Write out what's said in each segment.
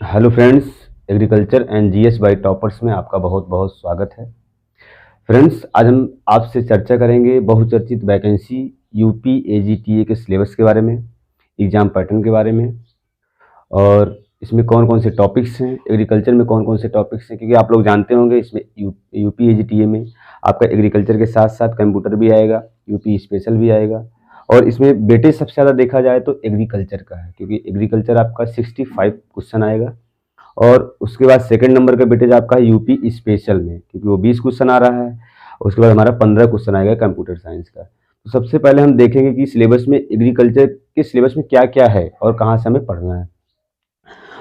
Hello friends, agriculture and GS bye toppers में आपका बहुत बहुत स्वागत है। फ्रेंड्स, आज हम आपसे चर्चा करेंगे बहुचर्चित वैकेंसी यूपी एजीटीए के सिलेबस के बारे में, एग्जाम पैटर्न के बारे में और इसमें कौन कौन से टॉपिक्स हैं, एग्रीकल्चर में कौन कौन से टॉपिक्स हैं। क्योंकि आप लोग जानते होंगे इसमें यूपी एजीटीए में आपका एग्रीकल्चर के साथ साथ कंप्यूटर भी आएगा, यूपी स्पेशल भी आएगा और इसमें वेटेज सबसे ज़्यादा देखा जाए तो एग्रीकल्चर का है, क्योंकि एग्रीकल्चर आपका 65 क्वेश्चन आएगा और उसके बाद सेकंड नंबर का वेटेज आपका है यूपी स्पेशल में, क्योंकि वो 20 क्वेश्चन आ रहा है। उसके बाद हमारा 15 क्वेश्चन आएगा कंप्यूटर साइंस का। तो सबसे पहले हम देखेंगे कि सिलेबस में एग्रीकल्चर के सिलेबस में क्या क्या है और कहाँ से हमें पढ़ना है।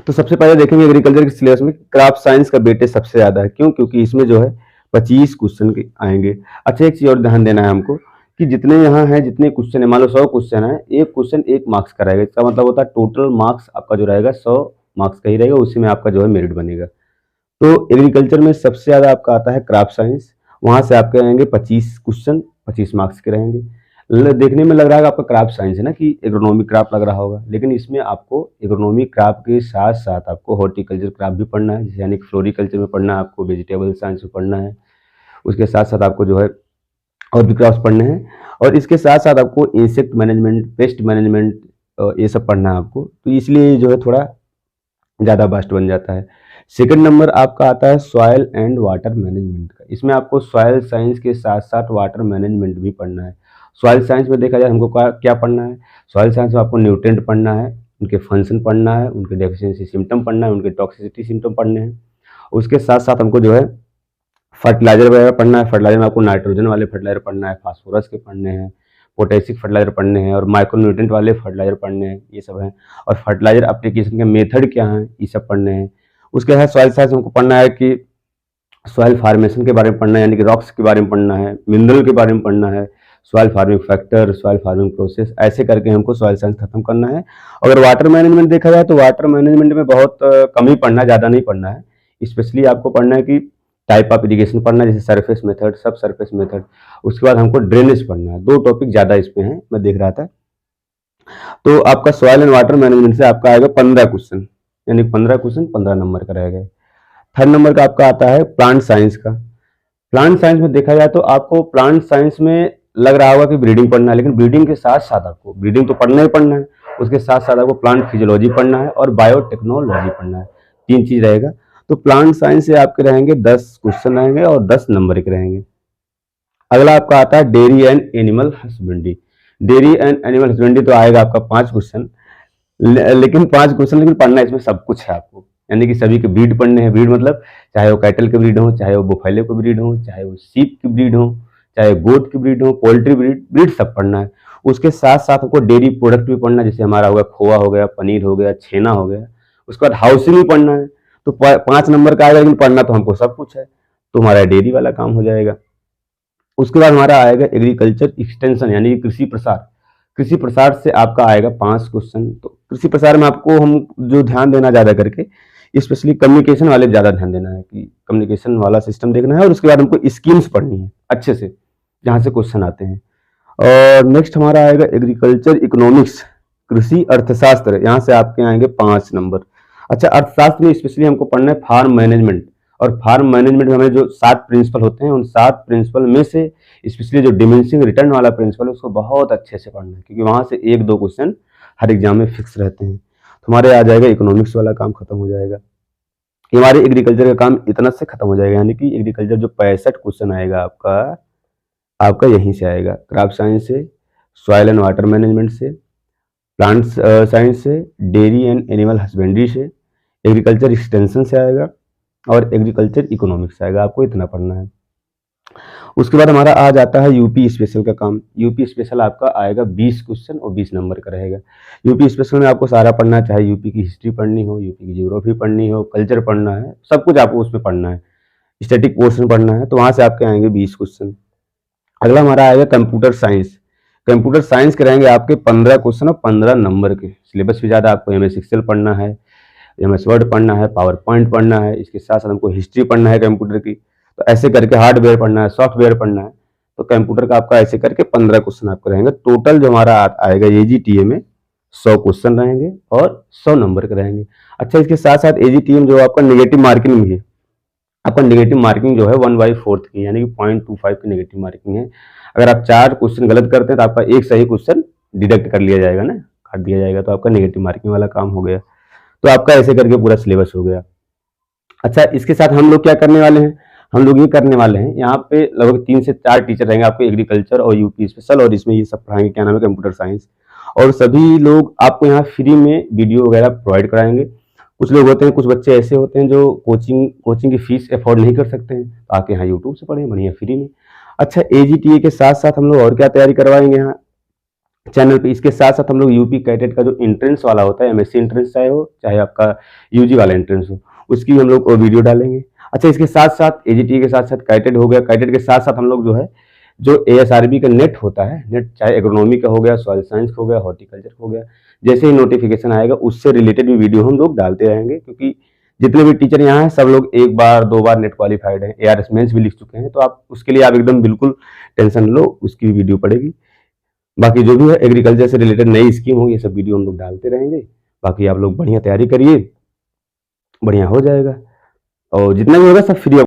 तो सबसे पहले देखेंगे एग्रीकल्चर के सिलेबस में क्राप साइंस का वेटेज सबसे ज़्यादा है। क्यों? क्योंकि इसमें जो है 25 क्वेश्चन के आएंगे। अच्छा, एक चीज़ और ध्यान देना है हमको कि जितने यहाँ हैं, जितने क्वेश्चन है, मान लो 100 क्वेश्चन है, एक क्वेश्चन 1 मार्क्स का रहेगा। इसका मतलब होता है टोटल मार्क्स आपका जो रहेगा 100 मार्क्स का ही रहेगा, उसी में आपका जो है मेरिट बनेगा। तो एग्रीकल्चर में सबसे ज़्यादा आपका आता है क्राप साइंस, वहाँ से आपके रहेंगे 25 क्वेश्चन, 25 मार्क्स के रहेंगे। देखने में लग रहा है आपका क्राप साइंस है ना, कि एग्रोनॉमी क्राप लग रहा होगा, लेकिन इसमें आपको एग्रोनॉमी क्राप के साथ साथ आपको हॉर्टिकल्चर क्राप भी पढ़ना है, जैसे यानी कि फ्लोरिकल्चर में पढ़ना है, आपको वेजिटेबल साइंस में पढ़ना है। उसके साथ साथ आपको जो है और भी क्रॉप्स पढ़ने हैं और इसके साथ साथ आपको इंसेक्ट मैनेजमेंट, पेस्ट मैनेजमेंट ये सब पढ़ना है आपको। तो इसलिए जो है थोड़ा ज़्यादा वास्ट बन जाता है। सेकंड नंबर आपका आता है सॉयल एंड वाटर मैनेजमेंट का। इसमें आपको सॉयल साइंस के साथ साथ वाटर मैनेजमेंट भी पढ़ना है। सॉयल साइंस में देखा जाए हमको क्या पढ़ना है, सॉयल साइंस में आपको न्यूट्रिएंट पढ़ना है, उनके फंक्शन पढ़ना है, उनके डेफिशिएंसी सिम्टम पढ़ना है, उनके टॉक्सिसिटी सिम्टम पढ़ने हैं। उसके साथ साथ हमको जो है फर्टिलाइजर वगैरह पढ़ना है। फर्टिलाइजर में आपको नाइट्रोजन वाले फर्टिलाइजर पढ़ना है, फास्फोरस के पढ़ने हैं, पोटेशिक फर्टिलाइजर पढ़ने हैं और माइक्रोन्यूट्रिएंट वाले फर्टिलाइजर पढ़ने हैं, ये सब हैं। और फर्टिलाइजर एप्लीकेशन के मेथड क्या हैं, ये सब पढ़ने हैं। उसके बाद सॉइल साइंस हमको पढ़ना है कि सॉइल फार्मेशन के बारे में पढ़ना है, यानी कि रॉक्स के बारे में पढ़ना है, मिनरल के बारे में पढ़ना है, soil farming factor, soil farming process, ऐसे करके हमको सॉइल साइंस खत्म करना है। अगर वाटर मैनेजमेंट देखा जाए तो वाटर मैनेजमेंट में बहुत कम ही पढ़ना है, ज़्यादा नहीं पढ़ना है। स्पेशली आपको पढ़ना है कि टाइप ऑफ इरिगेशन पढ़ना है, जैसे सरफेस मेथड, सब सरफेस मेथड। उसके बाद हमको ड्रेनेज पढ़ना है। 2 टॉपिक ज़्यादा इसमें है, मैं देख रहा था। तो आपका सॉइल एंड वाटर मैनेजमेंट से आपका आएगा 15 क्वेश्चन, यानी 15 क्वेश्चन 15 नंबर का रहेगा। थर्ड नंबर का आपका आता है प्लांट साइंस का। प्लांट साइंस में देखा जाए तो आपको प्लांट साइंस में लग रहा होगा कि ब्रीडिंग पढ़ना है, लेकिन ब्रीडिंग के साथ साथ आपको ब्रीडिंग तो पढ़ना ही पढ़ना है, उसके साथ साथ आपको प्लांट फिजियोलॉजी पढ़ना है और बायोटेक्नोलॉजी पढ़ना है। 3 चीज रहेगा। तो प्लांट साइंस से आपके रहेंगे 10 क्वेश्चन रहेंगे और 10 नंबर के रहेंगे। अगला आपका आता है dairy and animal husbandry. Dairy and animal husbandry तो आएगा आपका 5 क्वेश्चन, लेकिन 5 क्वेश्चन, लेकिन पढ़ना इसमें सब कुछ है आपको, यानी कि सभी के ब्रीड पढ़ने हैं। ब्रीड मतलब चाहे वो कैटल के ब्रीड हो, चाहे वो बुफैलो के ब्रीड हो, चाहे वो सीप की ब्रीड हो, चाहे गोट की ब्रीड हो, पोल्ट्री ब्रीड ब्रीड सब पढ़ना है। उसके साथ साथ हमको डेयरी प्रोडक्ट भी पढ़ना है, जैसे हमारा हो गया खोआ हो गया, पनीर हो गया, छेना हो गया। उसके बाद हाउसिंग भी पढ़ना है। तो 5 नंबर का आएगा, लेकिन पढ़ना तो हमको सब कुछ है, तो हमारा डेयरी वाला काम हो जाएगा। उसके बाद हमारा आएगा एग्रीकल्चर एक्सटेंशन, यानी कृषि प्रसार। कृषि प्रसार से आपका आएगा 5 क्वेश्चन। तो कृषि प्रसार में आपको हम जो ध्यान देना ज़्यादा करके, स्पेशली कम्युनिकेशन वाले ज़्यादा ध्यान देना है, कि कम्युनिकेशन वाला सिस्टम देखना है। और उसके बाद हमको स्कीम्स पढ़नी है अच्छे से, जहाँ से क्वेश्चन आते हैं। और नेक्स्ट हमारा आएगा एग्रीकल्चर इकोनॉमिक्स, कृषि अर्थशास्त्र। यहाँ से आपके आएंगे 5 नंबर। अच्छा, अर्थशास्त्र में स्पेशली हमको पढ़ना है फार्म मैनेजमेंट। और फार्म मैनेजमेंट में हमें जो 7 प्रिंसिपल होते हैं, उन 7 प्रिंसिपल में से स्पेशली जो डिमिनिशिंग रिटर्न वाला प्रिंसिपल है, उसको बहुत अच्छे से पढ़ना है, क्योंकि वहाँ से 1-2 क्वेश्चन हर एग्जाम में फिक्स रहते हैं। तो हमारे आ जाएगा इकोनॉमिक्स वाला काम खत्म हो जाएगा। हमारे एग्रीकल्चर का काम इतना से खत्म हो जाएगा, यानी कि एग्रीकल्चर जो 65 क्वेश्चन आएगा आपका, आपका यहीं से आएगा, क्रॉप साइंस से, सॉइल एंड वाटर मैनेजमेंट से, प्लांट साइंस से, डेयरी एंड एनिमल हस्बेंड्री से, एग्रीकल्चर एक्सटेंशन से आएगा और एग्रीकल्चर इकोनॉमिक्स से आएगा। आपको इतना पढ़ना है। उसके बाद हमारा आ जाता है यूपी स्पेशल का काम। यूपी स्पेशल आपका आएगा 20 क्वेश्चन और 20 नंबर का रहेगा। यूपी स्पेशल में आपको सारा पढ़ना है, चाहे यूपी की हिस्ट्री पढ़नी हो, यूपी की ज्योग्राफी पढ़नी हो, कल्चर पढ़ना है, सब कुछ आपको उसमें पढ़ना है। स्टैटिक पोर्शन पढ़ना है, तो वहाँ से आपके आएंगे 20 क्वेश्चन। अगला हमारा आएगा कंप्यूटर साइंस। कंप्यूटर साइंस के रहेंगे आपके 15 क्वेश्चन और 15 नंबर के। सिलेबस भी ज़्यादा, आपको एमएस एक्सेल पढ़ना है, एमएस वर्ड पढ़ना है, पावर पॉइंट पढ़ना है, इसके साथ साथ हमको हिस्ट्री पढ़ना है कंप्यूटर की। तो ऐसे करके हार्डवेयर पढ़ना है, सॉफ्टवेयर पढ़ना है। तो कंप्यूटर का आपका ऐसे करके 15 क्वेश्चन आपको रहेंगे। टोटल जो हमारा आएगा एजीटीए में 100 क्वेश्चन रहेंगे और 100 नंबर के रहेंगे। अच्छा, इसके साथ साथ एजीटीएम जो आपका नेगेटिव मार्किंग भी है, आपका नेगेटिव मार्किंग जो है 1/4 की, यानी कि 0.25 की नेगेटिव मार्किंग है। अगर आप 4 क्वेश्चन गलत करते हैं तो आपका एक सही क्वेश्चन डिडक्ट कर लिया जाएगा ना, काट दिया जाएगा, तो आपका नेगेटिव मार्किंग वाला काम हो गया। तो आपका ऐसे करके पूरा सिलेबस हो गया। अच्छा, इसके साथ हम लोग क्या करने वाले हैं, हम लोग ये करने वाले हैं, यहाँ पे लगभग 3 से 4 टीचर रहेंगे आपको, एग्रीकल्चर और यूपी स्पेशल, और इसमें ये सब पढ़ाएंगे, क्या नाम है, कंप्यूटर साइंस। और सभी लोग आपको यहाँ फ्री में वीडियो वगैरह प्रोवाइड कराएंगे। कुछ लोग होते हैं, कुछ बच्चे ऐसे होते हैं जो कोचिंग की फीस अफोर्ड नहीं कर सकते हैं, तो आके यहाँ यूट्यूब से पढ़ें बढ़िया फ्री में। अच्छा, एजीटीए के साथ साथ हम लोग और क्या तैयारी करवाएंगे यहाँ चैनल पे, इसके साथ साथ हम लोग यूपी कैडेट का जो एंट्रेंस वाला होता है, एमएससी एंट्रेंस चाहे हो, चाहे आपका यूजी वाला एंट्रेंस हो, उसकी भी हम लोग वीडियो डालेंगे। अच्छा, इसके साथ साथ एजीटी के साथ साथ कैडेट हो गया, कैडेट के साथ साथ हम लोग जो है, जो एएसआरबी का नेट होता है, नेट चाहे एग्रोनॉमी का हो गया, सॉइल साइंस का हो गया, हॉर्टिकल्चर का हो गया, जैसे ही नोटिफिकेशन आएगा उससे रिलेटेड भी वीडियो हम लोग डालते रहेंगे, क्योंकि जितने भी टीचर यहाँ हैं सब लोग 1 बार 2 बार नेट क्वालिफाइड हैं, एआरएस मेंस भी लिख चुके हैं, तो आप उसके लिए आप एकदम बिल्कुल टेंशन लो, उसकी भी वीडियो पड़ेगी। बाकी जो भी है एग्रीकल्चर से रिलेटेड नई स्कीम होगी, ये सब वीडियो हम लोग डालते रहेंगे। बाकी आप लोग बढ़िया तैयारी करिए, बढ़िया हो जाएगा, और जितना भी होगा सब फ्री